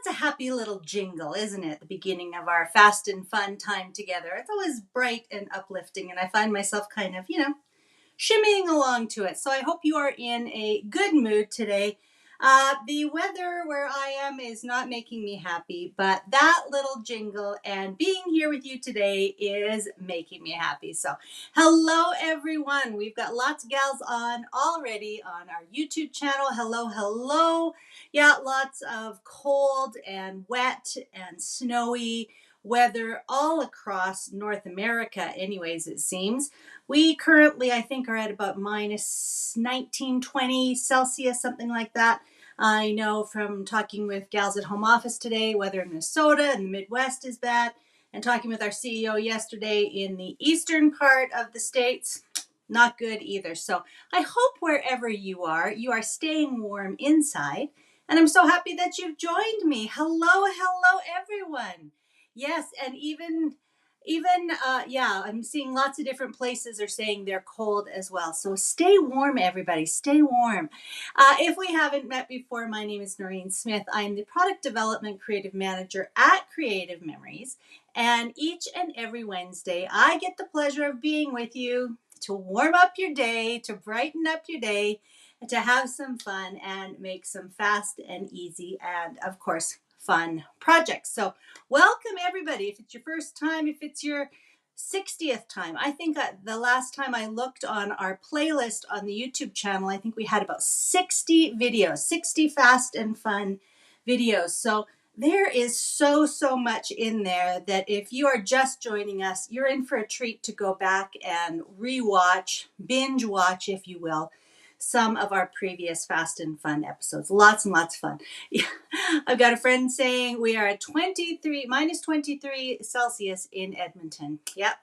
That's a happy little jingle, isn't it? The beginning of our fast and fun time together. It's always bright and uplifting, and I find myself kind of, shimmying along to it. So I hope you are in a good mood today. The weather where I am is not making me happy, but that little jingle and being here with you today is making me happy. So hello, everyone. We've got lots of gals on already on our YouTube channel. Hello, hello. Yeah, lots of cold and wet and snowy weather all across North America anyways, it seems. We currently, I think, are at about minus 19, 20 Celsius, something like that. I know from talking with gals at home office today, weather in Minnesota and the Midwest is bad. And talking with our CEO yesterday in the eastern part of the States, not good either. So I hope wherever you are staying warm inside. And I'm so happy that you've joined me. Hello, hello, everyone. Yes, and even I'm seeing lots of different places are saying they're cold as well. So stay warm, everybody. Stay warm. If we haven't met before, my name is Noreen Smith. I'm the Product Development Creative Manager at Creative Memories. And each and every Wednesday, I get the pleasure of being with you to warm up your day, to brighten up your day, to have some fun and make some fast and easy and, of course, fun projects. So welcome, everybody. If it's your first time, if it's your 60th time, I think the last time I looked on our playlist on the YouTube channel, I think we had about 60 videos, 60 fast and fun videos. So there is so much in there that if you are just joining us, you're in for a treat to go back and rewatch, binge watch, if you will, some of our previous fast and fun episodes. Lots and lots of fun. Yeah. I've got a friend saying we are at minus 23 Celsius in Edmonton. Yep,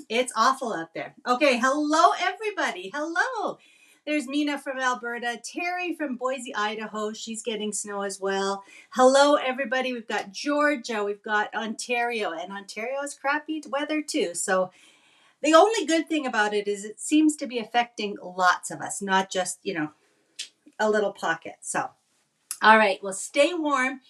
it's awful out there. Okay, hello everybody. Hello. There's Mina from Alberta, Terry from Boise, Idaho. She's getting snow as well. Hello everybody. We've got Georgia, we've got Ontario, and Ontario is crappy weather too. So the only good thing about it is it seems to be affecting lots of us, not just, a little pocket. So, all right, well, stay warm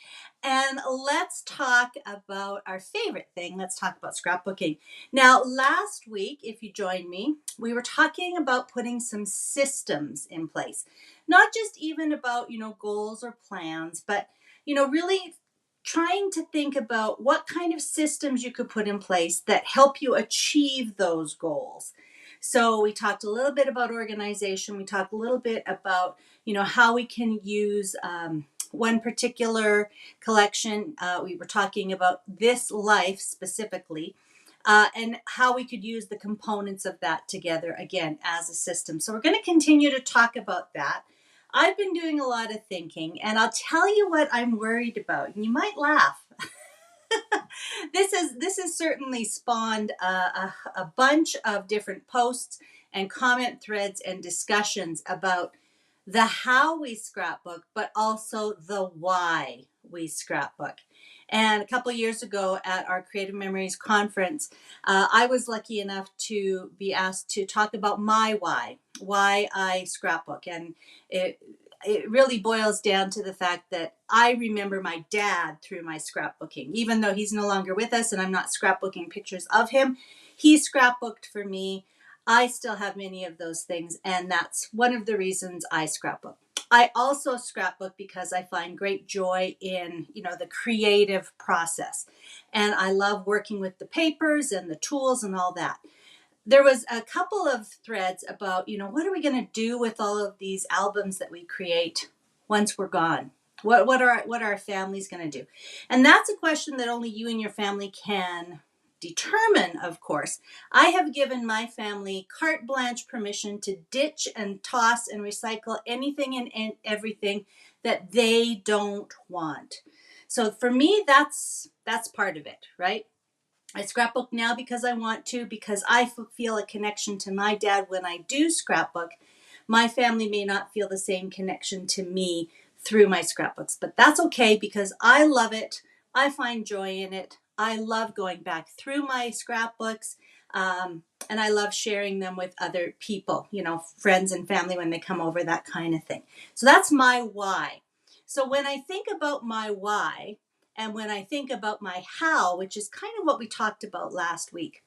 and let's talk about our favorite thing. Let's talk about scrapbooking. Now, last week, if you joined me, we were talking about putting some systems in place, not just even about, goals or plans, but, really trying to think about what kind of systems you could put in place that help you achieve those goals. So we talked a little bit about organization. We talked a little bit about, how we can use one particular collection. We were talking about This Life specifically, and how we could use the components of that together again as a system. So we're going to continue to talk about that. I've been doing a lot of thinking, and I'll tell you what I'm worried about, and you might laugh. This has certainly spawned a bunch of different posts and comment threads and discussions about the how we scrapbook, but also the why we scrapbook. And a couple of years ago at our Creative Memories conference, I was lucky enough to be asked to talk about my why I scrapbook. And it really boils down to the fact that I remember my dad through my scrapbooking. Even though he's no longer with us and I'm not scrapbooking pictures of him, he scrapbooked for me. I still have many of those things, and that's one of the reasons I scrapbook. I also scrapbook because I find great joy in, the creative process. And I love working with the papers and the tools and all that. There was a couple of threads about, what are we going to do with all of these albums that we create once we're gone? What are our families going to do? And that's a question that only you and your family can determine, of course. I have given my family carte blanche permission to ditch and toss and recycle anything and everything that they don't want. So for me, that's part of it, right? I scrapbook now because I want to, because I feel a connection to my dad when I do scrapbook. My family may not feel the same connection to me through my scrapbooks, but that's okay because I love it. I find joy in it. I love going back through my scrapbooks, and I love sharing them with other people, friends and family when they come over, that kind of thing. So that's my why. So when I think about my why, And when I think about my how, which is kind of what we talked about last week,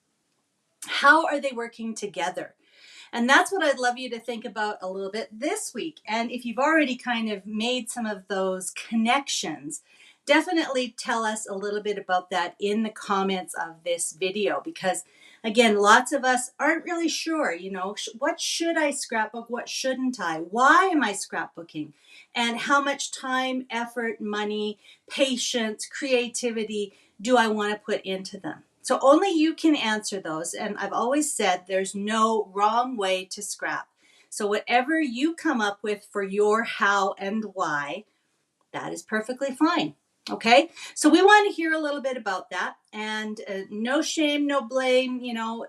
how are they working together? And that's what I'd love you to think about a little bit this week. And if you've already kind of made some of those connections, definitely tell us a little bit about that in the comments of this video, because again, lots of us aren't really sure, what should I scrapbook? What shouldn't I? Why am I scrapbooking? And how much time, effort, money, patience, creativity do I want to put into them? So only you can answer those. And I've always said there's no wrong way to scrap. So whatever you come up with for your how and why, that is perfectly fine. Okay, so we want to hear a little bit about that, and no shame, no blame.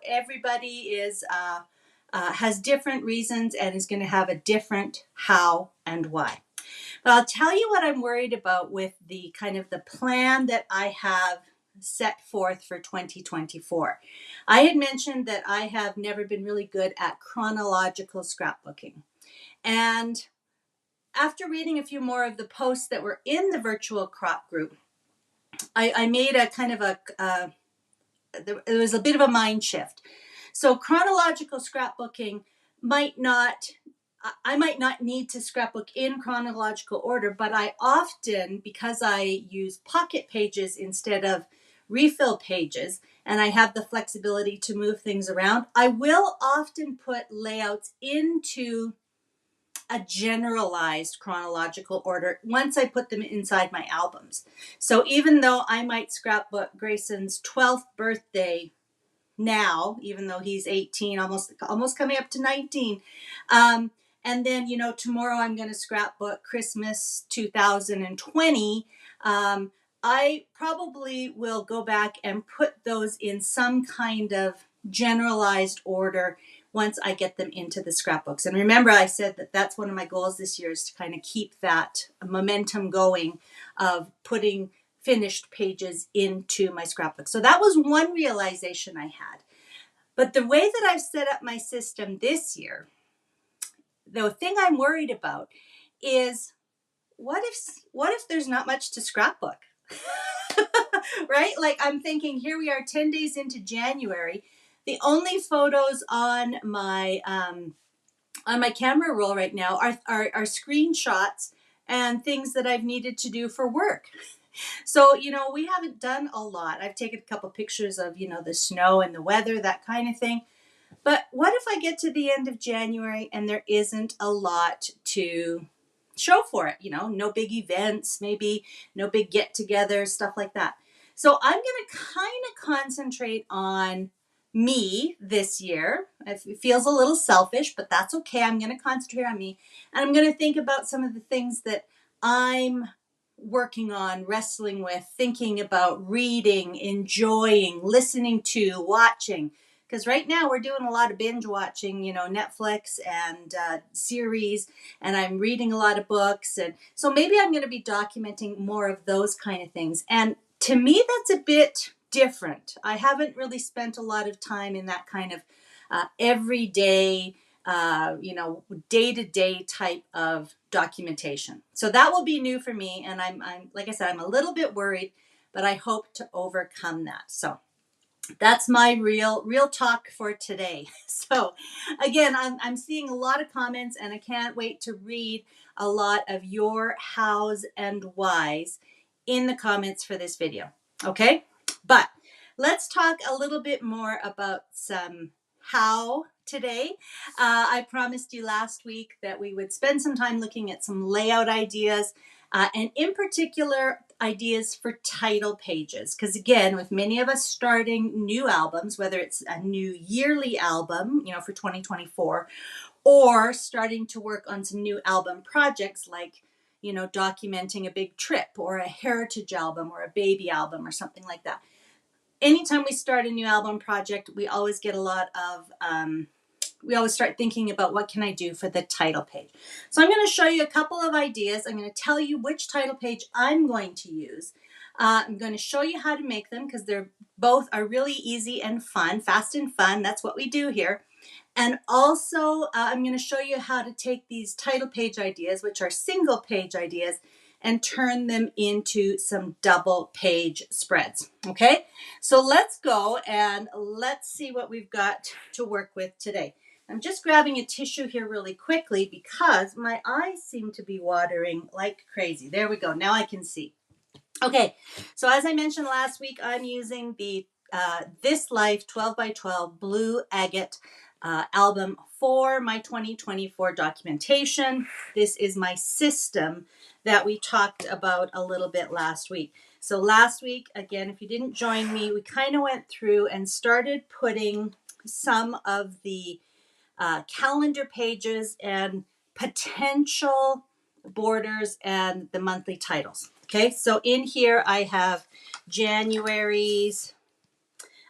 Everybody has different reasons and is going to have a different how and why. But I'll tell you what I'm worried about with the kind of the plan that I have set forth for 2024. I had mentioned that I have never been really good at chronological scrapbooking. And after reading a few more of the posts that were in the virtual crop group, I made a kind of it was a bit of a mind shift. So chronological scrapbooking I might not need to scrapbook in chronological order, but I often, because I use pocket pages instead of refill pages, and I have the flexibility to move things around, I will often put layouts into a generalized chronological order once I put them inside my albums. So even though I might scrapbook Grayson's 12th birthday now, even though he's 18, almost coming up to 19, and then tomorrow I'm going to scrapbook Christmas 2020. I probably will go back and put those in some kind of generalized order once I get them into the scrapbooks. And remember, I said that that's one of my goals this year, is to kind of keep that momentum going of putting finished pages into my scrapbook. So that was one realization I had. But the way that I've set up my system this year, the thing I'm worried about is what if there's not much to scrapbook? Right? Like, I'm thinking, here we are 10 days into January. The only photos on my camera roll right now are screenshots and things that I've needed to do for work. So, we haven't done a lot. I've taken a couple pictures of, the snow and the weather, that kind of thing. But what if I get to the end of January and there isn't a lot to show for it? No big events, maybe no big get-togethers, stuff like that. So I'm going to kind of concentrate on me this year. It feels a little selfish, but that's okay. I'm going to concentrate on me. And I'm going to think about some of the things that I'm working on, wrestling with, thinking about, reading, enjoying, listening to, watching. Because right now we're doing a lot of binge watching, Netflix and series, and I'm reading a lot of books. And so maybe I'm going to be documenting more of those kind of things. And to me, that's a bit different. I haven't really spent a lot of time in that kind of everyday, day-to-day type of documentation. So that will be new for me. And I'm like I said, I'm a little bit worried, but I hope to overcome that. So that's my real talk for today. So again, I'm seeing a lot of comments, and I can't wait to read a lot of your hows and whys in the comments for this video. Okay, but let's talk a little bit more about some how today. I promised you last week that we would spend some time looking at some layout ideas, and in particular, ideas for title pages. Because again, with many of us starting new albums, whether it's a new yearly album, for 2024, or starting to work on some new album projects like, documenting a big trip or a heritage album or a baby album or something like that. Anytime we start a new album project, we always get a lot of, we always start thinking about what can I do for the title page. So I'm going to show you a couple of ideas. I'm going to tell you which title page I'm going to use. I'm going to show you how to make them, because they're both are really easy and fun, fast and fun. That's what we do here. And also I'm going to show you how to take these title page ideas, which are single page ideas, and turn them into some double page spreads. Okay, so let's go and let's see what we've got to work with today. I'm just grabbing a tissue here really quickly because my eyes seem to be watering like crazy. There we go. Now I can see. Okay, so as I mentioned last week, I'm using the This Life 12 by 12 Blue Agate album for my 2024 documentation. This is my system that we talked about a little bit last week. So last week, again, if you didn't join me, we kind of went through and started putting some of the calendar pages and potential borders and the monthly titles. Okay, so in here I have January's,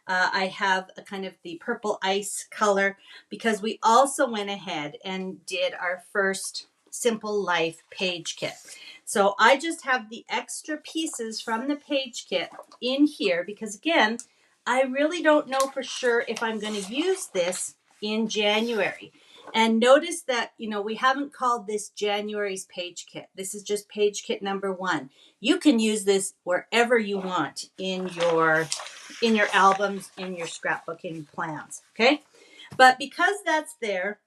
I have a kind of the purple ice color because we also went ahead and did our first Simple Life page kit. So I just have the extra pieces from the page kit in here because again, I really don't know for sure if I'm going to use this in January. And notice that, you know, we haven't called this January's page kit. This is just page kit number 1. You can use this wherever you want in your albums, in your scrapbooking plans, okay? But because that's there,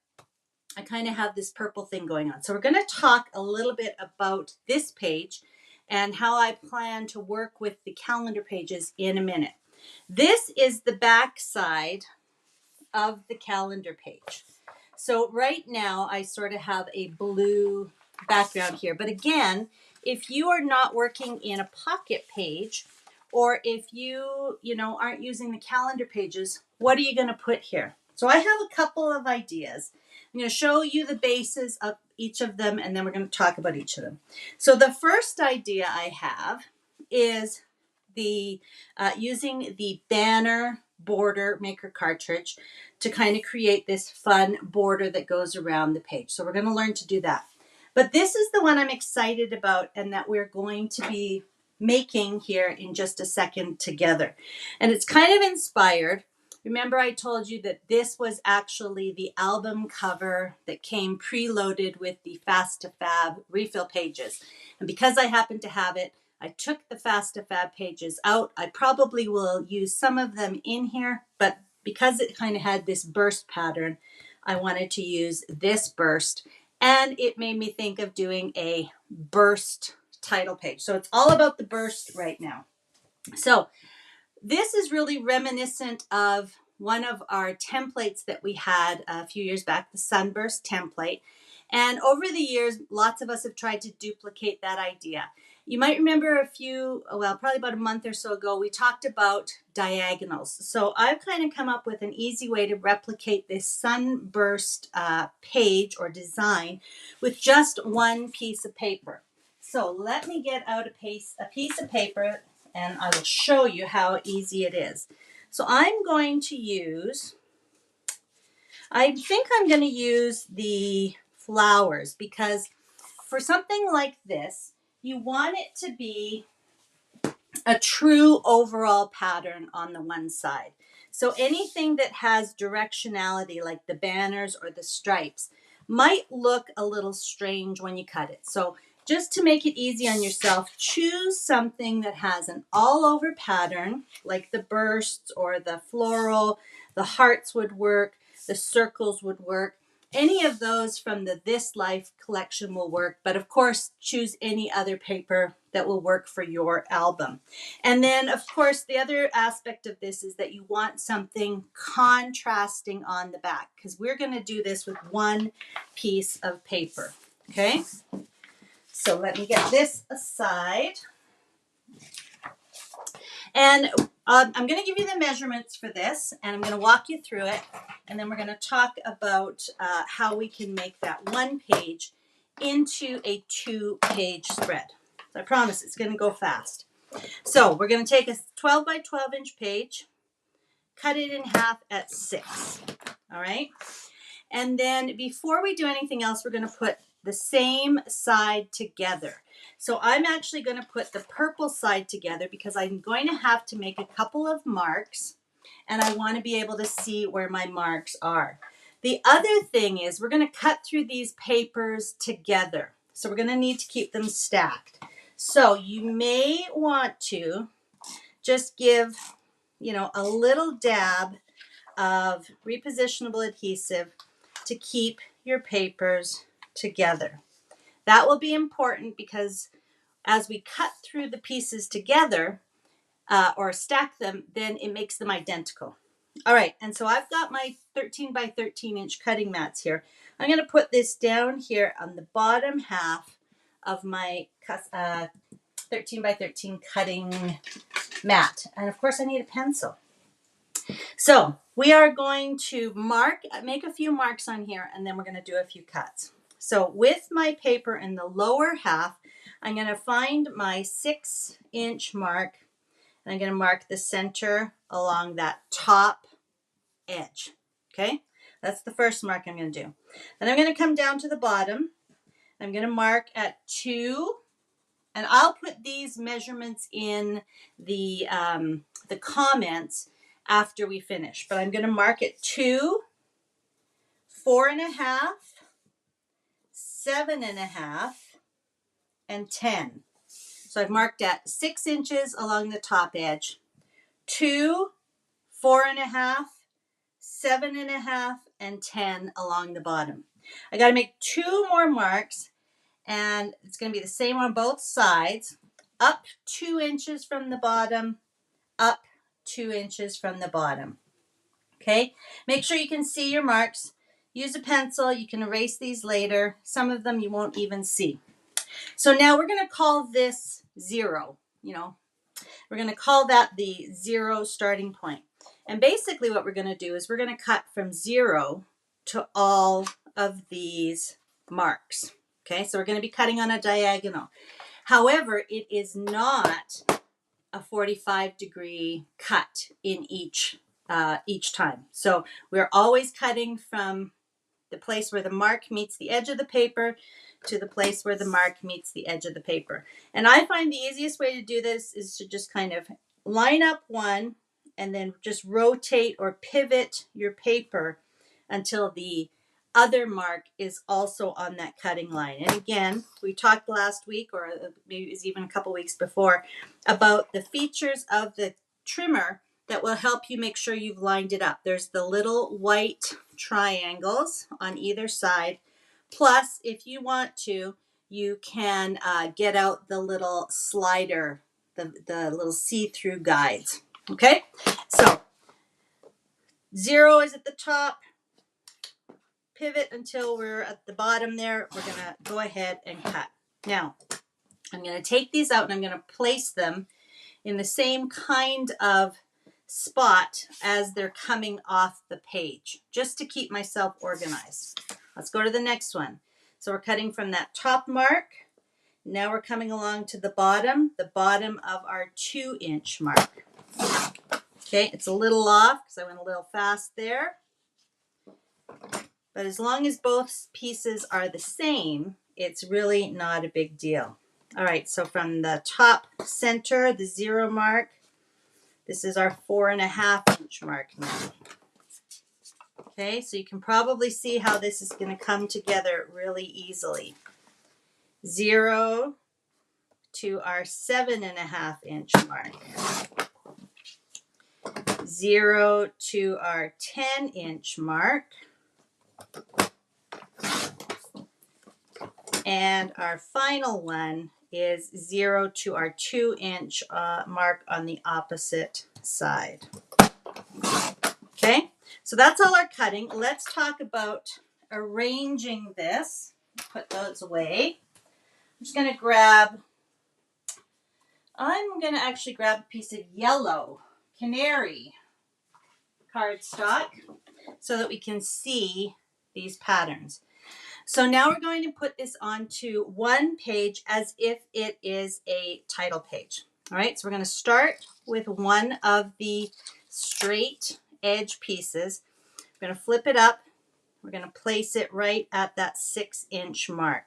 I kind of have this purple thing going on. So we're going to talk a little bit about this page and how I plan to work with the calendar pages in a minute. This is the back side of the calendar page. So right now I sort of have a blue background here. But again, if you are not working in a pocket page, or if you aren't using the calendar pages, what are you going to put here? So I have a couple of ideas. I'm going to show you the bases of each of them, and then we're going to talk about each of them. So the first idea I have is the using the banner border maker cartridge to kind of create this fun border that goes around the page. So we're going to learn to do that. But this is the one I'm excited about and that we're going to be making here in just a second together. And it's kind of inspired. Remember I told you that this was actually the album cover that came preloaded with the Fast to Fab refill pages. And because I happen to have it, I took the Fast to Fab pages out. I probably will use some of them in here, but because it kind of had this burst pattern, I wanted to use this burst. And it made me think of doing a burst title page. So it's all about the burst right now. So this is really reminiscent of one of our templates that we had a few years back, the Sunburst template. And over the years, lots of us have tried to duplicate that idea. You might remember probably about a month or so ago, we talked about diagonals. So I've kind of come up with an easy way to replicate this Sunburst page or design with just one piece of paper. So let me get out a piece of paper and I will show you how easy it is. So I think I'm going to use the flowers because for something like this, you want it to be a true overall pattern on the one side. So anything that has directionality like the banners or the stripes might look a little strange when you cut it. So just to make it easy on yourself, choose something that has an all-over pattern like the bursts or the floral. The hearts would work, the circles would work. Any of those from the This Life collection will work, but of course, choose any other paper that will work for your album. And then, of course, the other aspect of this is that you want something contrasting on the back because we're going to do this with one piece of paper, okay? So let me get this aside. And I'm going to give you the measurements for this, and I'm going to walk you through it, and then we're going to talk about how we can make that one page into a 2-page spread. So I promise it's going to go fast. So we're going to take a 12 by 12 inch page, cut it in half at 6, all right? And then before we do anything else, we're going to put the same side together. So I'm actually going to put the purple side together because I'm going to have to make a couple of marks and I want to be able to see where my marks are. The other thing is we're going to cut through these papers together. So we're going to need to keep them stacked. So you may want to just give, a little dab of repositionable adhesive to keep your papers together. That will be important because as we cut through the pieces together or stack them, then it makes them identical. All right, and so I've got my 13 by 13 inch cutting mats here. I'm going to put this down here on the bottom half of my 13 by 13 cutting mat. And of course I need a pencil. So we are going to make a few marks on here, and then we're going to do a few cuts. So with my paper in the lower half, I'm going to find my 6-inch mark, and I'm going to mark the center along that top edge. Okay, that's the first mark I'm going to do. Then I'm going to come down to the bottom. I'm going to mark at 2, and I'll put these measurements in the comments after we finish. But I'm going to mark at 2, 4.5, 7.5, and 10. So I've marked at 6 inches along the top edge, 2, 4.5, 7.5, and 10 along the bottom. I got to make 2 more marks, and it's going to be the same on both sides. Up 2 inches from the bottom, up 2 inches from the bottom. Okay, make sure you can see your marks. Use a pencil. You can erase these later. Some of them you won't even see. So now we're going to call this 0. We're going to call that the 0 starting point. And basically what we're going to do is we're going to cut from 0 to all of these marks. Okay, so we're going to be cutting on a diagonal. However, it is not a 45-degree cut in each time. So we're always cutting from the place where the mark meets the edge of the paper to the place where the mark meets the edge of the paper. And I find the easiest way to do this is to just kind of line up one and then just rotate or pivot your paper until the other mark is also on that cutting line. And again, we talked last week, or maybe it was even a couple weeks before, about the features of the trimmer that will help you make sure you've lined it up. There's the little white triangles on either side. Plus, if you want to, you can get out the little slider, the little see-through guides. Okay, so 0 is at the top. Pivot until we're at the bottom there. We're going to go ahead and cut. Now, I'm going to take these out and I'm going to place them in the same kind of spot as they're coming off the page, just to keep myself organized. Let's go to the next one. So we're cutting from that top mark. Now we're coming along to the bottom of our 2-inch mark. Okay, it's a little off because I went a little fast there. But as long as both pieces are the same, it's really not a big deal. All right, so from the top center, the 0 mark, this is our 4.5-inch mark now. Okay, so you can probably see how this is going to come together really easily. 0 to our 7.5-inch mark. 0 to our 10-inch mark. And our final one is 0 to our 2-inch mark on the opposite side. Okay, so that's all our cutting. Let's talk about arranging this. Put those away. I'm going to actually grab a piece of yellow canary cardstock so that we can see these patterns. So now we're going to put this onto one page as if it is a title page. All right, so we're going to start with one of the straight edge pieces. We're going to flip it up. We're going to place it right at that 6-inch mark.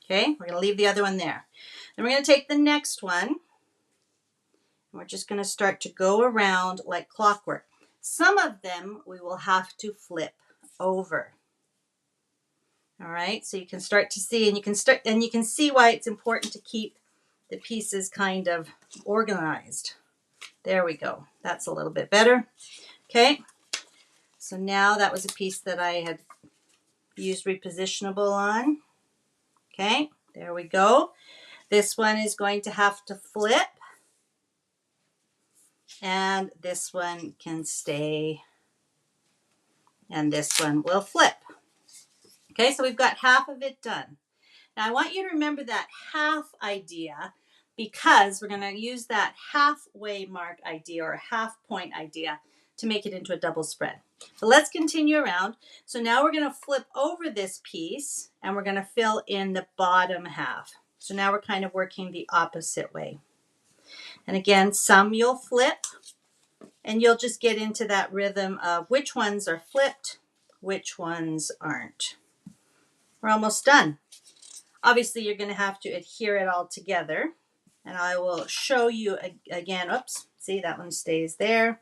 Okay, we're going to leave the other one there. Then we're going to take the next one, and we're just going to start to go around like clockwork. Some of them we will have to flip over. All right, so you can start to see, and you can see why it's important to keep the pieces kind of organized. There we go. That's a little bit better. Okay. So now that was a piece that I had used repositionable on. Okay, there we go. This one is going to have to flip. And this one can stay. And this one will flip. Okay, so we've got half of it done. Now I want you to remember that half idea because we're going to use that halfway mark idea or half point idea to make it into a double spread. So let's continue around. So now we're going to flip over this piece and we're going to fill in the bottom half. So now we're kind of working the opposite way. And again, some you'll flip and you'll just get into that rhythm of which ones are flipped, which ones aren't. We're almost done. Obviously, you're going to have to adhere it all together. And I will show you again. Oops, see that one stays there.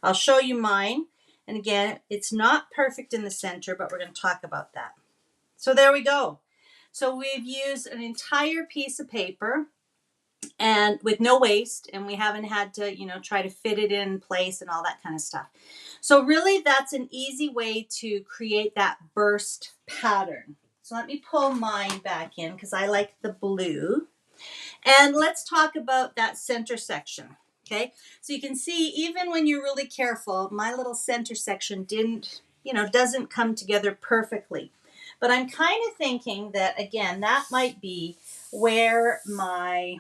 I'll show you mine. And again, it's not perfect in the center, but we're going to talk about that. So there we go. So we've used an entire piece of paper and with no waste, and we haven't had to, try to fit it in place and all that kind of stuff. So really that's an easy way to create that burst pattern. So let me pull mine back in because I like the blue. And let's talk about that center section. Okay, so you can see even when you're really careful, my little center section doesn't come together perfectly. But I'm kind of thinking that, again, that might be where my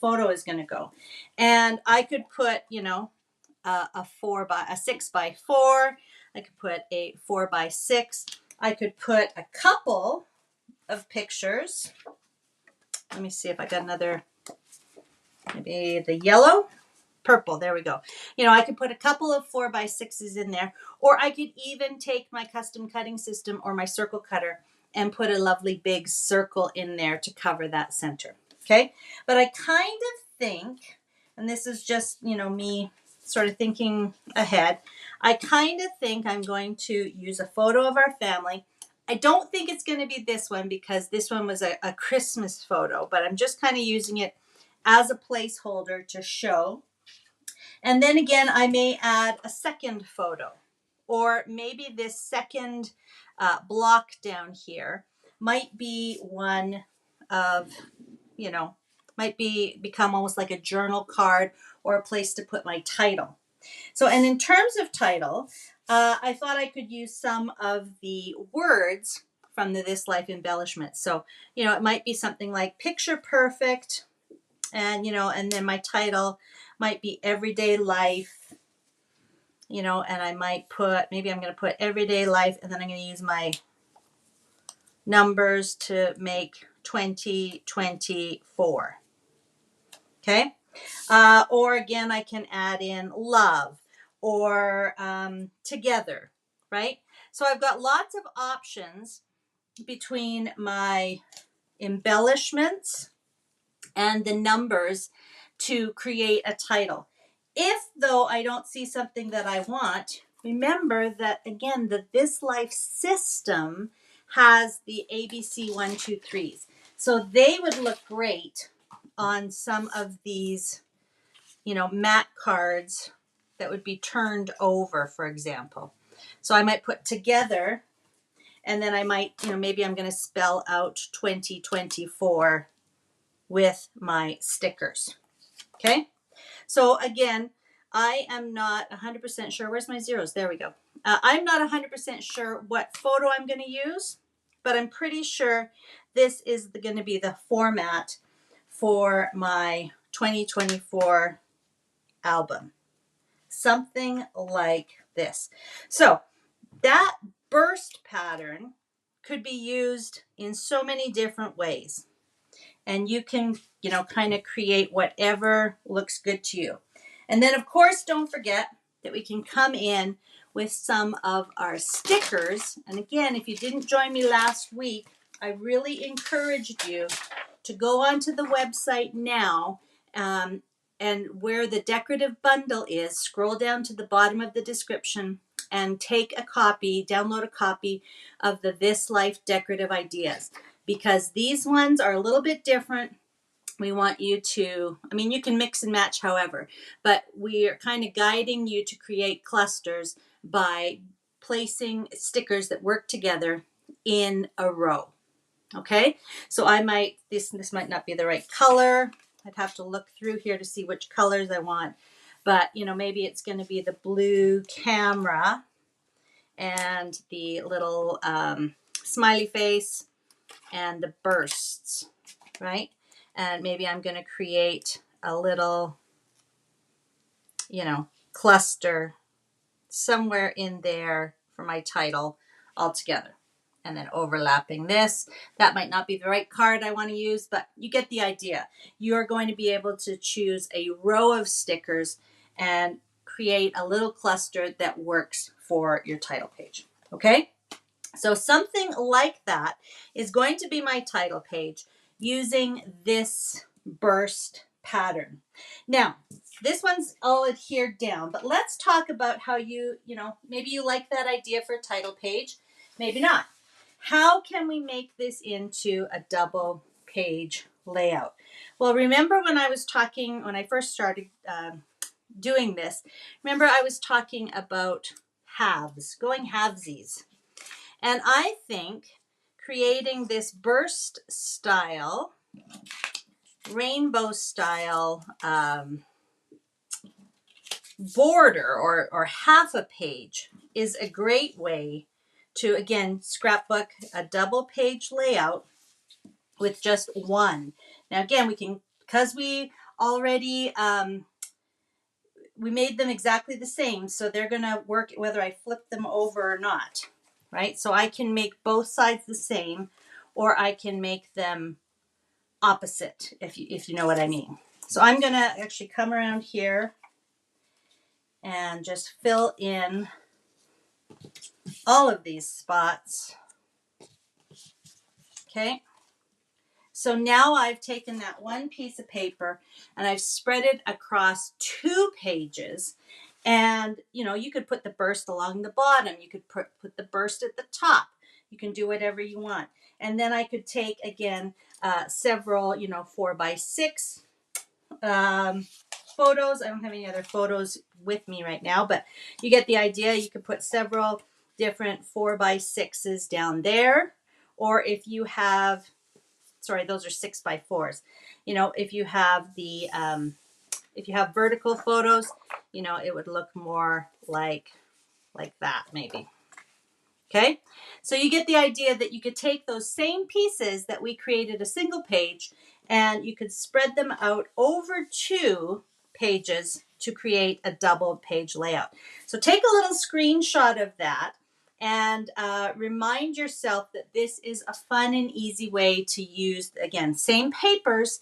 photo is going to go. And I could put, a 6 by 4. I could put a 4 by 6. I could put a couple of pictures. Let me see if I got another, maybe the yellow, purple. There we go. I could put a couple of 4 by 6s in there, or I could even take my custom cutting system or my circle cutter and put a lovely big circle in there to cover that center. Okay. But I kind of think, and this is just, me sort of thinking ahead, I kind of think I'm going to use a photo of our family. I don't think it's going to be this one because this one was a Christmas photo, but I'm just kind of using it as a placeholder to show. And then again, I may add a second photo, or maybe this second block down here might be one of, become almost like a journal card or a place to put my title. So, and in terms of title, I thought I could use some of the words from the This Life embellishment. So, it might be something like picture perfect, and, and then my title might be everyday life, and I might put, maybe I'm going to put everyday life, and then I'm going to use my numbers to make 2024. Okay. Or again, I can add in love or together, right? So I've got lots of options between my embellishments and the numbers to create a title. If, though, I don't see something that I want, remember that, again, the This Life system has the ABC 1, 2, 3s. So they would look great on some of these, mat cards that would be turned over, for example. So I might put together, and then I might, maybe I'm going to spell out 2024 with my stickers. Okay. So again, I am not 100% sure. Where's my zeros? There we go. I'm not 100% sure what photo I'm going to use, but I'm pretty sure this is going to be the format for my 2024 album. Something like this. So that burst pattern could be used in so many different ways. And you can, kind of create whatever looks good to you. And then, of course, don't forget that we can come in with some of our stickers. And again, if you didn't join me last week, I really encouraged you to go onto the website now, and where the decorative bundle is, scroll down to the bottom of the description and take a copy, download a copy of the This Life Decorative Ideas. because these ones are a little bit different. We want you to, I mean, you can mix and match however, but we are kind of guiding you to create clusters by placing stickers that work together in a row. Okay, so I might, this might not be the right color. I'd have to look through here to see which colors I want. But, you know, maybe it's going to be the blue camera and the little smiley face and the bursts, right? And maybe I'm going to create a little, you know, cluster somewhere in there for my title altogether. And then overlapping this. That might not be the right card I want to use, but you get the idea. You are going to be able to choose a row of stickers and create a little cluster that works for your title page. Okay? So something like that is going to be my title page using this burst pattern. Now, this one's all adhered down, but let's talk about how you know, maybe you like that idea for a title page, maybe not. How can we make this into a double page layout? Well, remember when I was talking, when I first started doing this, remember I was talking about halves, going halvesies. And I think creating this burst style, rainbow style border or half a page is a great way to, again, scrapbook a double page layout with just one. Now, again, we can, because we already, we made them exactly the same, so they're going to work whether I flip them over or not, right? So I can make both sides the same, or I can make them opposite, if you know what I mean. So I'm going to actually come around here and just fill in all of these spots. Okay. So now I've taken that one piece of paper and I've spread it across 2 pages. And, you know, you could put the burst along the bottom. You could put the burst at the top. You can do whatever you want. And then I could take, again, several, you know, 4x6 photos. I don't have any other photos with me right now, but you get the idea. You could put several different 4x6s down there. Or if you have, sorry, those are 6x4s. You know, if you have the, if you have vertical photos, you know, it would look more like that maybe. Okay, so you get the idea that you could take those same pieces that we created a single page and you could spread them out over 2 pages to create a double page layout. So take a little screenshot of that and remind yourself that this is a fun and easy way to use, again, same papers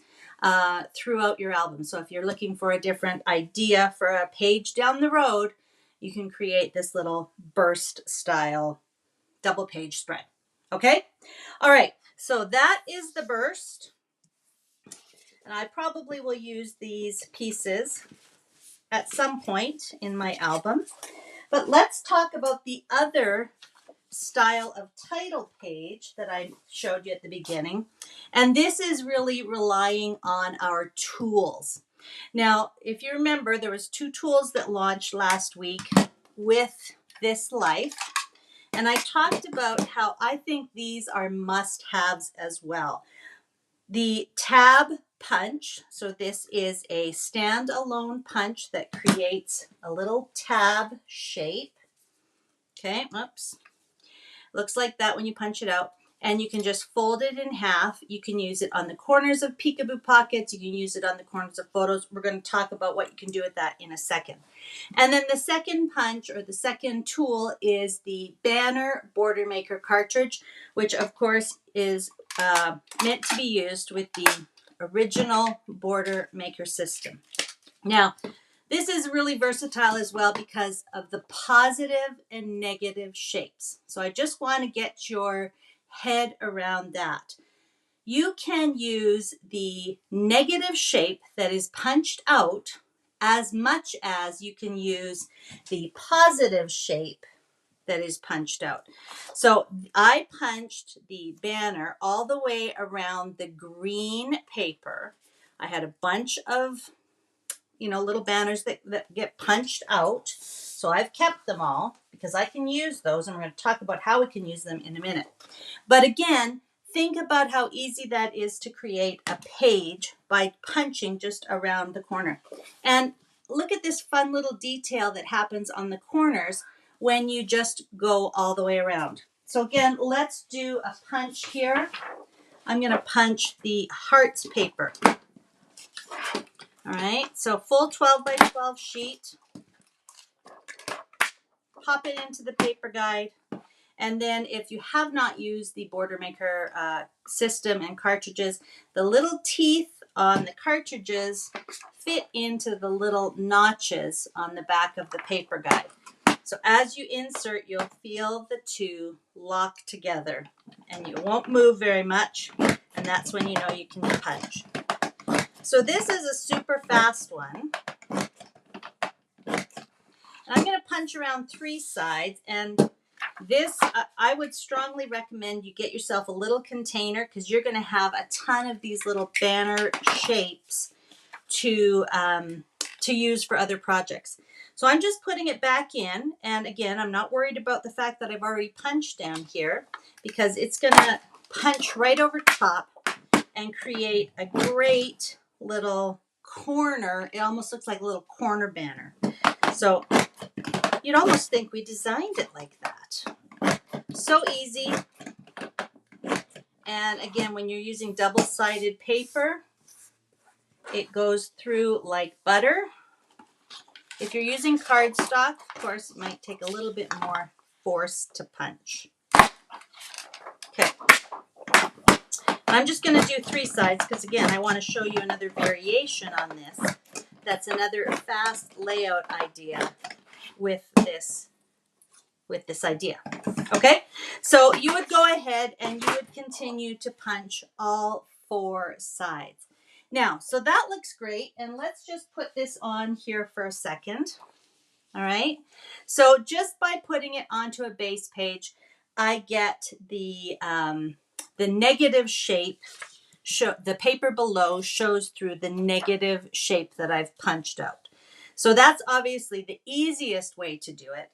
throughout your album. So if you're looking for a different idea for a page down the road, you can create this little burst style double page spread. Okay? All right. So that is the burst. And I probably will use these pieces at some point in my album. But let's talk about the other style of title page that I showed you at the beginning. And this is really relying on our tools. Now, if you remember, there was 2 tools that launched last week with this life. And I talked about how I think these are must-haves as well. The tab punch, so this is a stand-alone punch that creates a little tab shape. Okay, oops. Looks like that when you punch it out. And you can just fold it in half. You can use it on the corners of peekaboo pockets. You can use it on the corners of photos. We're going to talk about what you can do with that in a second. And then the second punch, or the second tool, is the Banner Border Maker cartridge, which of course is meant to be used with the original Border Maker system. Now, this is really versatile as well because of the positive and negative shapes. So I just want to get your head around that. You can use the negative shape that is punched out as much as you can use the positive shape that is punched out. So I punched the banner all the way around the green paper. I had a bunch of, little banners that get punched out. So I've kept them all because I can use those, and we're going to talk about how we can use them in a minute. But again, think about how easy that is to create a page by punching just around the corner. And look at this fun little detail that happens on the corners when you just go all the way around. So again, let's do a punch here. I'm going to punch the hearts paper. All right, so full 12 by 12 sheet. Pop it into the paper guide. And then if you have not used the Border Maker system and cartridges, the little teeth on the cartridges fit into the little notches on the back of the paper guide. So as you insert, you'll feel the two lock together and you won't move very much. And that's when you know you can punch. So this is a super fast one. And I'm going to punch around 3 sides, and this, I would strongly recommend you get yourself a little container because you're going to have a ton of these little banner shapes to use for other projects. So I'm just putting it back in, and again, I'm not worried about the fact that I've already punched down here because it's going to punch right over top and create a great little corner. It almost looks like a little corner banner. So you'd almost think we designed it like that. So easy. And again, when you're using double-sided paper, it goes through like butter. If you're using cardstock, of course, it might take a little bit more force to punch. Okay. I'm just going to do 3 sides because, again, I want to show you another variation on this. That's another fast layout idea with this idea. Okay, so you would go ahead and you would continue to punch all 4 sides. Now, so that looks great, and let's just put this on here for a second. All right, so just by putting it onto a base page, I get the negative shape. The paper below shows through the negative shape that I've punched out. So that's obviously the easiest way to do it.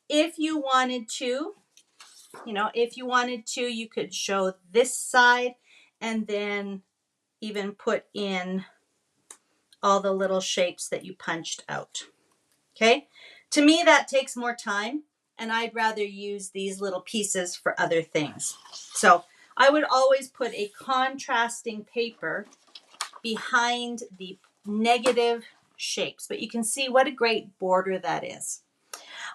If you wanted to, you could show this side and then even put in all the little shapes that you punched out. Okay? To me, that takes more time, and I'd rather use these little pieces for other things. So I would always put a contrasting paper behind the negative shapes, but you can see what a great border that is.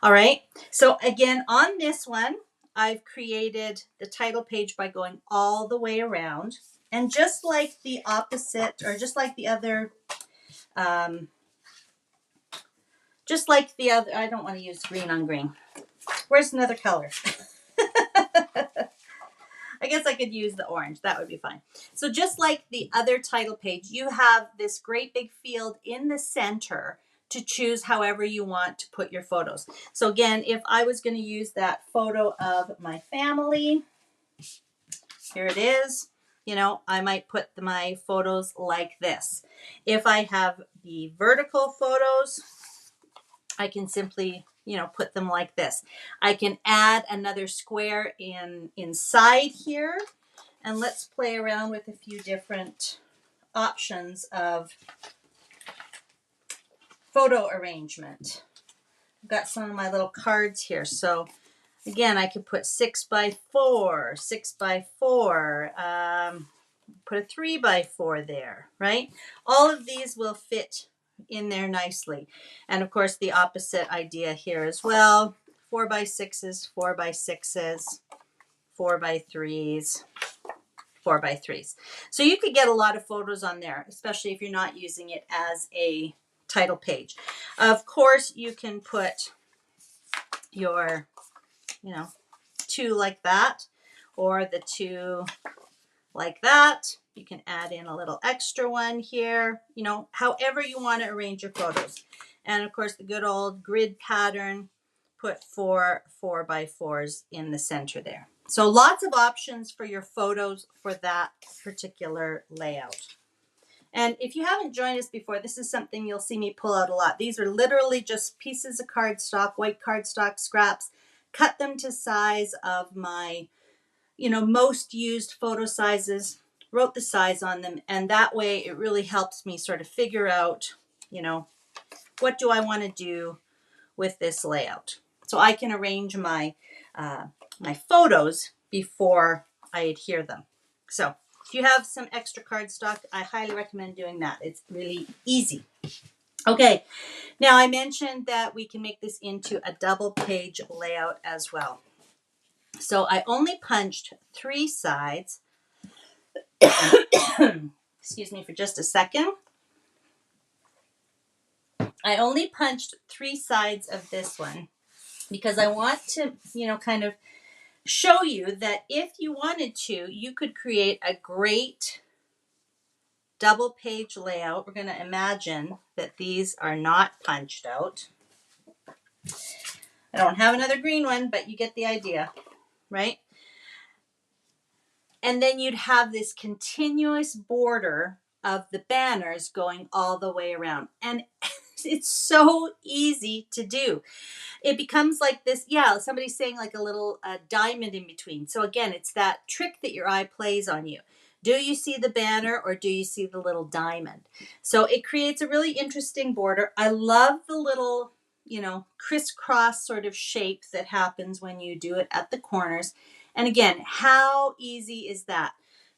All right, so again, on this one, I've created the title page by going all the way around. And just like the opposite, or just like the other, I don't want to use green on green. Where's another color? I guess I could use the orange. That would be fine. So just like the other title page, you have this great big field in the center to choose however you want to put your photos. So again, if I was going to use that photo of my family, here it is. I might put my photos like this. If I have the vertical photos, I can simply, put them like this. I can add another square inside here, and let's play around with a few different options of photo arrangement. I've got some of my little cards here. So again, I could put 6 by 4, 6 by 4, put a 3 by 4 there, right? All of these will fit in there nicely. And of course, the opposite idea here as well. 4 by 6s, 4 by 6s, 4 by 3s, 4 by 3s. So you could get a lot of photos on there, especially if you're not using it as a title page. Of course, you can put your, 2 like that, or the 2 like that. You can add in a little extra one here, however you want to arrange your photos. And of course, the good old grid pattern, put 4x4s in the center there. So lots of options for your photos for that particular layout. And if you haven't joined us before, this is something you'll see me pull out a lot. These are literally just pieces of cardstock, white cardstock scraps, cut them to size of my, most used photo sizes, wrote the size on them. And that way it really helps me sort of figure out, what do I want to do with this layout? So I can arrange my my photos before I adhere them. So if you have some extra cardstock, I highly recommend doing that. It's really easy. Okay, now I mentioned that we can make this into a double page layout as well. So I only punched 3 sides. Excuse me for just a second. I only punched 3 sides of this one because I want to, kind of show you that if you wanted to, you could create a great double page layout. We're going to imagine that these are not punched out. I don't have another green one, but you get the idea, right? And then you'd have this continuous border of the banners going all the way around. And it's so easy to do. It becomes like this, somebody's saying like a little diamond in between. So again, it's that trick that your eye plays on you. Do you see the banner or do you see the little diamond? So it creates a really interesting border. I love the little, crisscross sort of shape that happens when you do it at the corners. And again, how easy is that?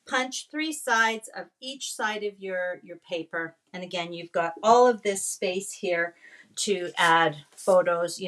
Punch 3 sides of each side of your paper. And again, you've got all of this space here to add photos,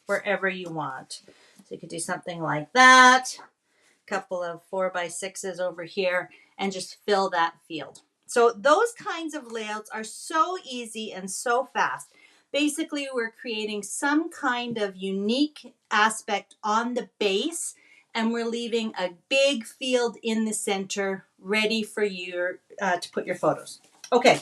wherever you want. So you could do something like that, a couple of 4x6s over here, and just fill that field. So those kinds of layouts are so easy and so fast. Basically, we're creating some kind of unique aspect on the base, and we're leaving a big field in the center ready for you to put your photos. Okay,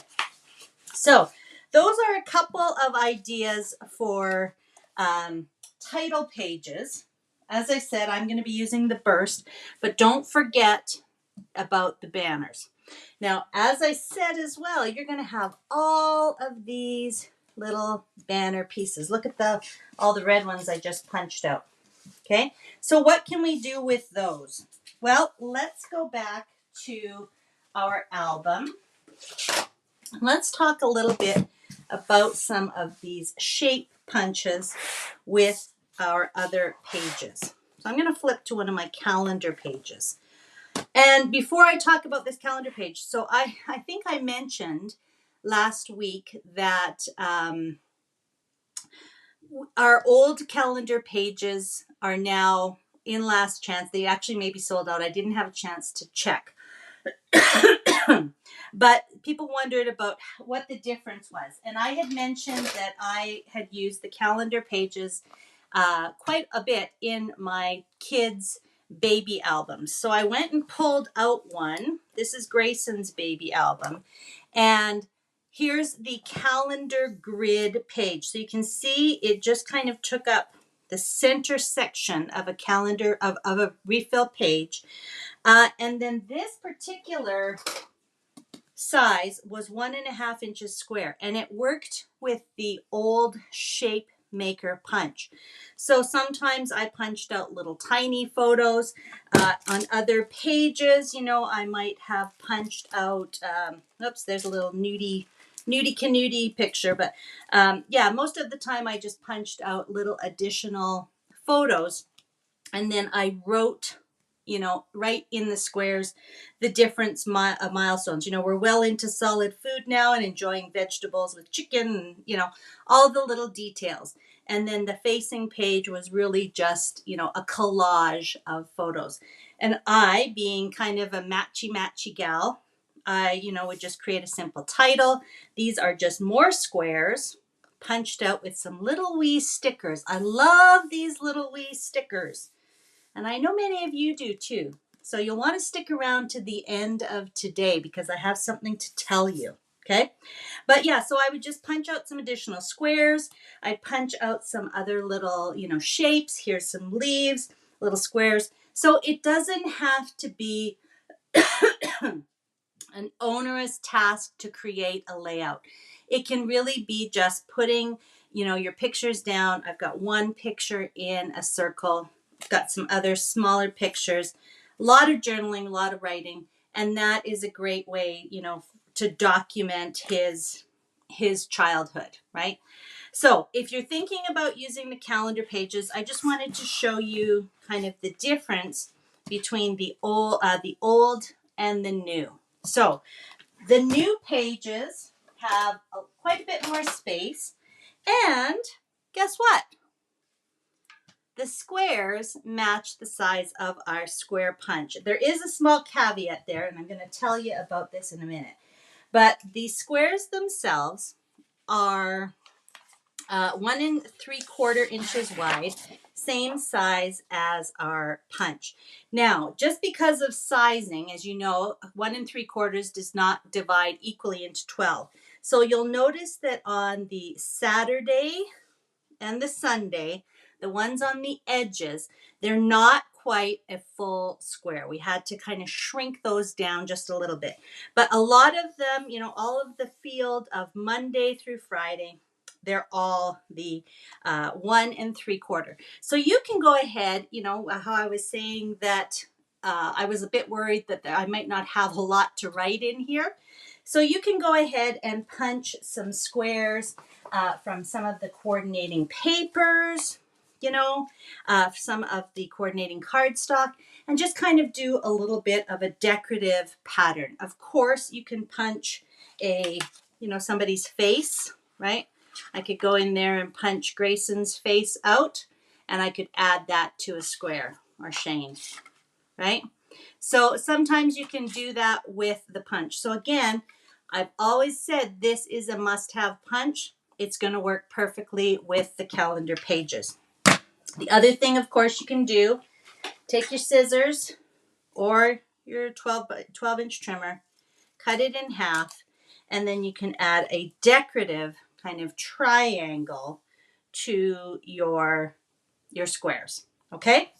so those are a couple of ideas for title pages. As I said, I'm going to be using the burst, but don't forget about the banners. Now, as I said as well, you're going to have all of these little banner pieces. Look at all the red ones I just punched out. Okay, so what can we do with those? Well, let's go back to our album. Let's talk a little bit about some of these shape punches with our other pages. So I'm going to flip to one of my calendar pages. And before I talk about this calendar page, so I think I mentioned last week that our old calendar pages are now in last chance. They actually may be sold out. I didn't have a chance to check. But people wondered about what the difference was. And I had mentioned that I had used the calendar pages quite a bit in my kids' baby albums. So I went and pulled out one. This is Grayson's baby album. And here's the calendar grid page. So you can see it just kind of took up the center section of a calendar, of a refill page. And then this particular size was 1.5 inches square, and it worked with the old shape maker punch. So sometimes I punched out little tiny photos. On other pages, I might have punched out, oops, there's a little nudie canudie picture, but most of the time I just punched out little additional photos, and then I wrote right in the squares, the different milestones. We're well into solid food now and enjoying vegetables with chicken, and, all the little details. And then the facing page was really just, a collage of photos. And I, being kind of a matchy gal, I, would just create a simple title. These are just more squares punched out with some little wee stickers. I love these little wee stickers. And I know many of you do too. So you'll want to stick around to the end of today because I have something to tell you. Okay. But yeah, so I would just punch out some additional squares. I'd punch out some other little, shapes. Here's some leaves, little squares. So it doesn't have to be an onerous task to create a layout. It can really be just putting, your pictures down. I've got one picture in a circle. I've got some other smaller pictures. A lot of journaling, a lot of writing, and that is a great way, to document his childhood, right? So if you're thinking about using the calendar pages, I just wanted to show you kind of the difference between the old and the new. So the new pages have quite a bit more space, and guess what? The squares match the size of our square punch. There is a small caveat there, and I'm going to tell you about this in a minute. But the squares themselves are 1 3/4 inches wide, same size as our punch. Now, just because of sizing, as you know, 1 3/4 does not divide equally into 12. So you'll notice that on the Saturday and the Sunday, the ones on the edges, they're not quite a full square. We had to kind of shrink those down just a little bit. But a lot of them, all of the field of Monday through Friday, they're all the 1 3/4. So you can go ahead, how I was saying that I was a bit worried that I might not have a lot to write in here. So you can go ahead and punch some squares from some of the coordinating papers, some of the coordinating cardstock, and just kind of do a little bit of a decorative pattern. Of course, you can punch somebody's face, right? I could go in there and punch Grayson's face out, and I could add that to a square, or Shane, right? So sometimes you can do that with the punch. So again, I've always said this is a must-have punch. It's going to work perfectly with the calendar pages. The other thing, of course, you can do, take your scissors or your 12-inch trimmer, cut it in half, and then you can add a decorative kind of triangle to your squares. Okay?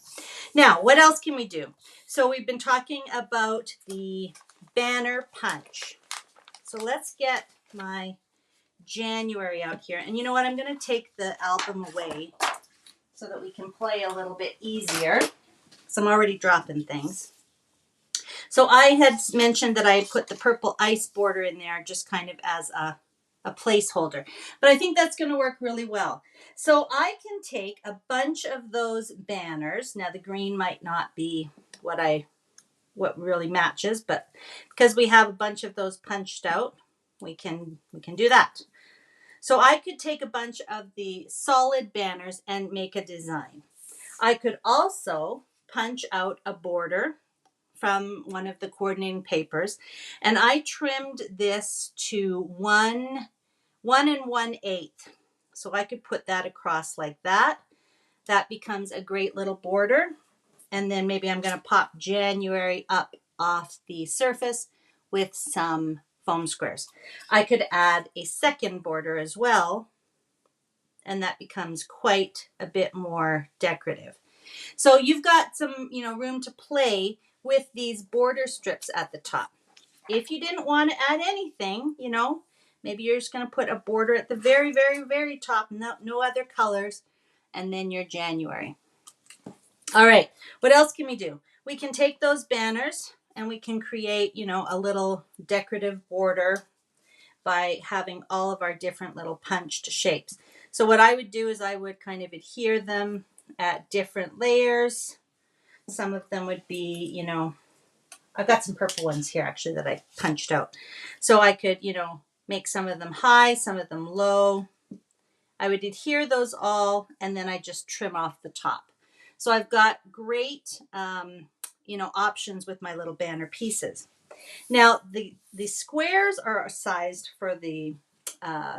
Now, what else can we do? So we've been talking about the banner punch. So let's get my January out here. And you know what? I'm going to take the album away so that we can play a little bit easier. So I'm already dropping things. So I had mentioned that I had put the purple ice border in there just kind of as a placeholder. But I think that's going to work really well. So I can take a bunch of those banners. Now the green might not be what really matches, but because we have a bunch of those punched out, we can do that. So I could take a bunch of the solid banners and make a design. I could also punch out a border from one of the coordinating papers, and I trimmed this to 1 1/8. So I could put that across like that. That becomes a great little border. And then maybe I'm going to pop January up off the surface with some foam squares. I could add a second border as well, and that becomes quite a bit more decorative. So you've got some, room to play with these border strips at the top. If you didn't want to add anything, maybe you're just going to put a border at the very, very, very top, no other colors, and then your January. All right, what else can we do? We can take those banners and we can create, a little decorative border by having all of our different little punched shapes. So what I would do is I would kind of adhere them at different layers. Some of them would be, I've got some purple ones here actually that I punched out. So I could, make some of them high, some of them low. I would adhere those all, and then I just trim off the top. So I've got great, options with my little banner pieces. Now, the squares are sized for the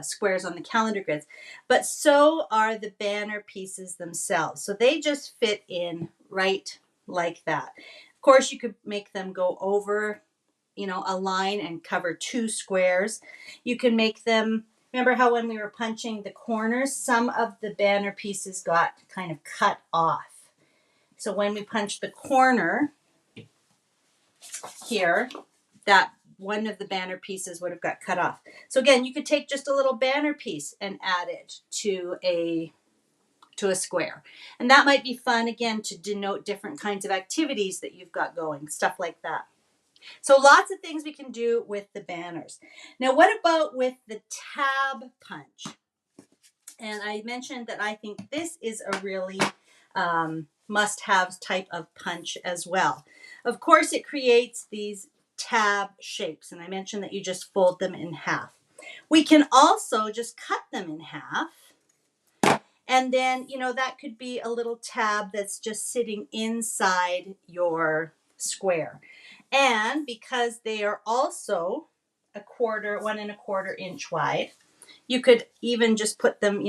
squares on the calendar grids, but so are the banner pieces themselves. So they just fit in right like that. Of course, you could make them go over a line and cover 2 squares. You can make them, remember how when we were punching the corners, some of the banner pieces got kind of cut off. So when we punch the corner here, that one of the banner pieces would have got cut off. So again, you could take just a little banner piece and add it to a square. And that might be fun, again, to denote different kinds of activities that you've got going, stuff like that. So lots of things we can do with the banners. Now, what about with the tab punch? And I mentioned that I think this is a really must-have type of punch as well. Of course, it creates these tab shapes, and I mentioned that you just fold them in half. We can also just cut them in half, and then, that could be a little tab that's just sitting inside your square. And because they are also 1¼ inch wide, you could even just put them,